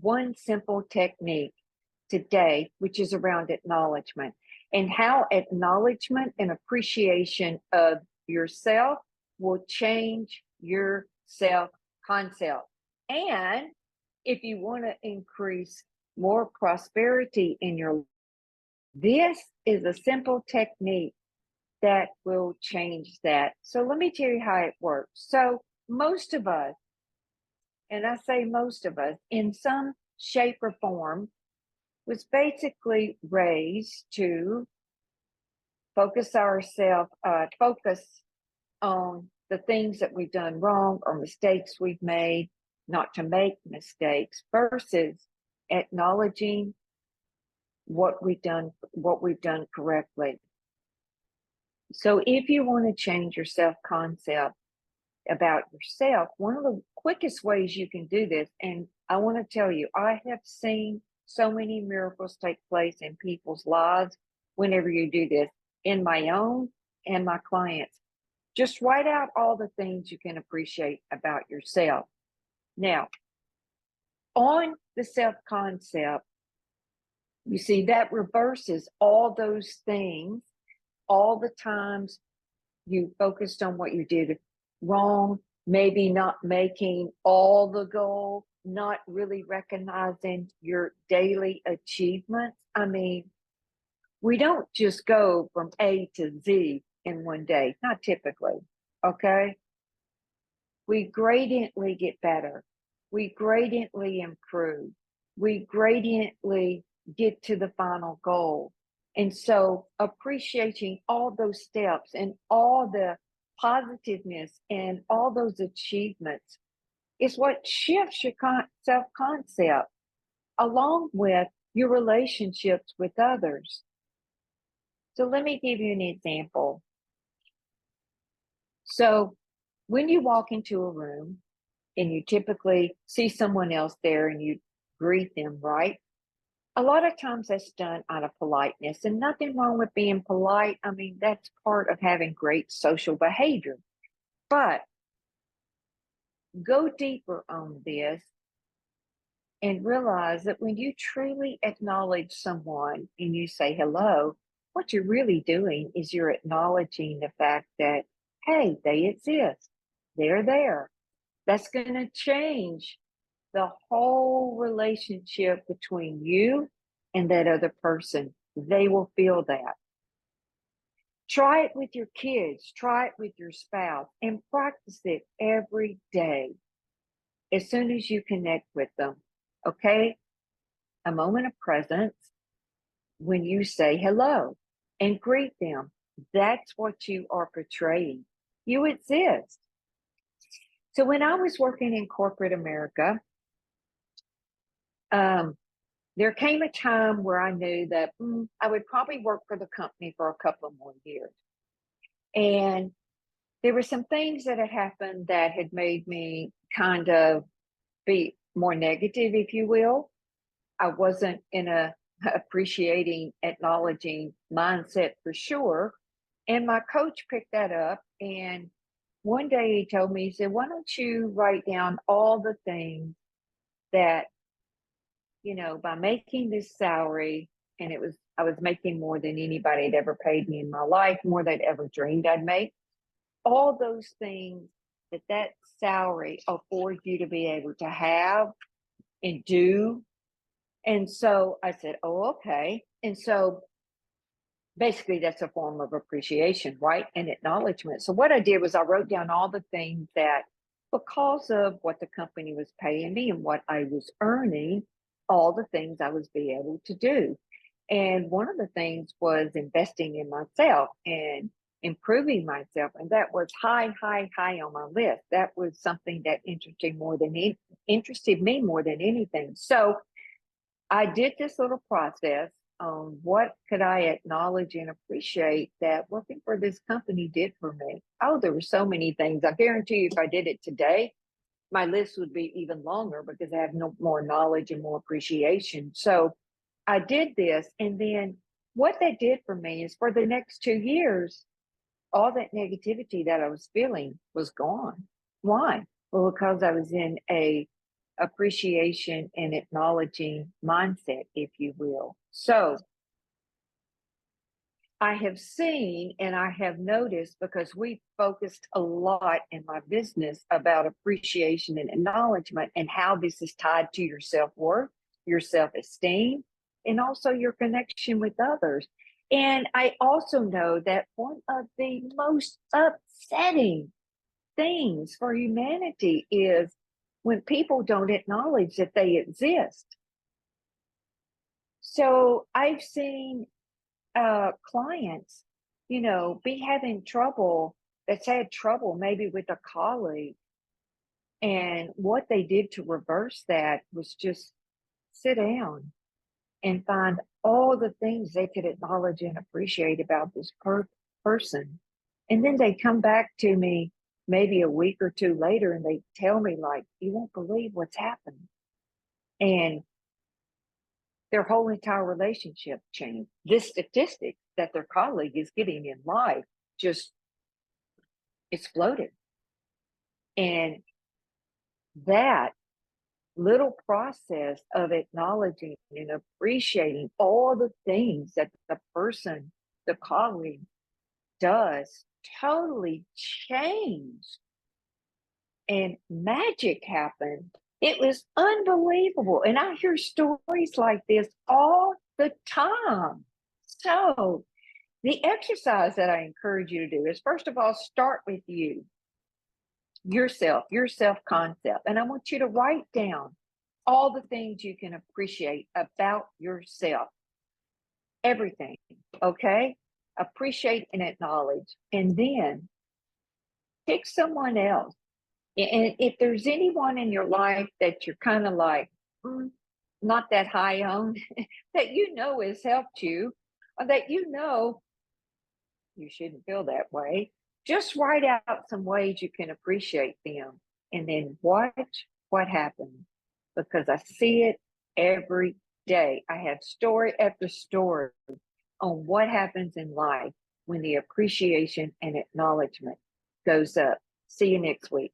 one simple technique today, which is around acknowledgement and how acknowledgement and appreciation of yourself will change your self concept. And if you want to increase more prosperity in your life, this is a simple technique that will change that. So let me tell you how it works. So most of us, and I say most of us, in some shape or form, was basically raised to focus on the things that we've done wrong or mistakes we've made, not to make mistakes, versus acknowledging what we've done correctly. So if you want to change your self-concept about yourself, one of the quickest ways you can do this, and I want to tell you, I have seen so many miracles take place in people's lives whenever you do this, in my own and my clients. Just write out all the things you can appreciate about yourself. Now, on the self-concept, you see that reverses all those things, all the times you focused on what you did wrong, maybe not making all the goal, not really recognizing your daily achievements. I mean, we don't just go from A to Z in one day, not typically, okay? We gradiently get better. We gradiently improve. We gradiently get to the final goal. And so appreciating all those steps and all the positiveness and all those achievements is what shifts your self-concept, along with your relationships with others. So let me give you an example. So when you walk into a room and you typically see someone else there and you greet them, right? A lot of times that's done out of politeness, and nothing wrong with being polite. I mean, that's part of having great social behavior. But go deeper on this and realize that when you truly acknowledge someone and you say hello, what you're really doing is you're acknowledging the fact that, hey, they exist. They're there. That's going to change the whole relationship between you and that other person. They will feel that. Try it with your kids, try it with your spouse, and practice it every day as soon as you connect with them. Okay? A moment of presence when you say hello and greet them. That's what you are portraying. You exist. So when I was working in corporate America, there came a time where I knew that I would probably work for the company for a couple of more years. And there were some things that had happened that had made me kind of be more negative, if you will. I wasn't in a appreciating, acknowledging mindset for sure. And my coach picked that up. And one day he told me, he said, why don't you write down all the things that, by making this salary, and I was making more than anybody had ever paid me in my life, more than I'd ever dreamed I'd make. All those things that salary affords you to be able to have and do. And so I said, oh, okay. And so basically that's a form of appreciation, right? And acknowledgement. So what I did was I wrote down all the things that, because of what the company was paying me and what I was earning, all the things I was being able to do. And one of the things was investing in myself and improving myself. And that was high on my list. That was something that interested me more than anything. So I did this little process on what could I acknowledge and appreciate that working for this company did for me. Oh, there were so many things. I guarantee you if I did it today, my list would be even longer because I have no more knowledge and more appreciation. So I did this. And then what that did for me is for the next 2 years, all that negativity that I was feeling was gone. Why? Well, because I was in a appreciation and acknowledging mindset, if you will. So I have seen and I have noticed, because we focused a lot in my business about appreciation and acknowledgement and how this is tied to your self-worth, your self-esteem, and also your connection with others. And I also know that one of the most upsetting things for humanity is when people don't acknowledge that they exist. So I've seen clients, be having trouble, that's had trouble maybe with a colleague. And what they did to reverse that was just sit down and find all the things they could acknowledge and appreciate about this person. And then they come back to me maybe a week or two later and they tell me, like, you won't believe what's happened. And their whole entire relationship changed. This statistic that their colleague is getting in life just exploded. And that little process of acknowledging and appreciating all the things that the person, the colleague does, totally changed. And magic happened. It was unbelievable. And I hear stories like this all the time. So the exercise that I encourage you to do is, first of all, start with you, yourself, your self-concept. And I want you to write down all the things you can appreciate about yourself. Everything, okay? Appreciate and acknowledge. And then pick someone else. And if there's anyone in your life that you're kind of like, not that high on, that has helped you, or that you shouldn't feel that way, just write out some ways you can appreciate them and then watch what happens, because I see it every day. I have story after story on what happens in life when the appreciation and acknowledgement goes up. See you next week.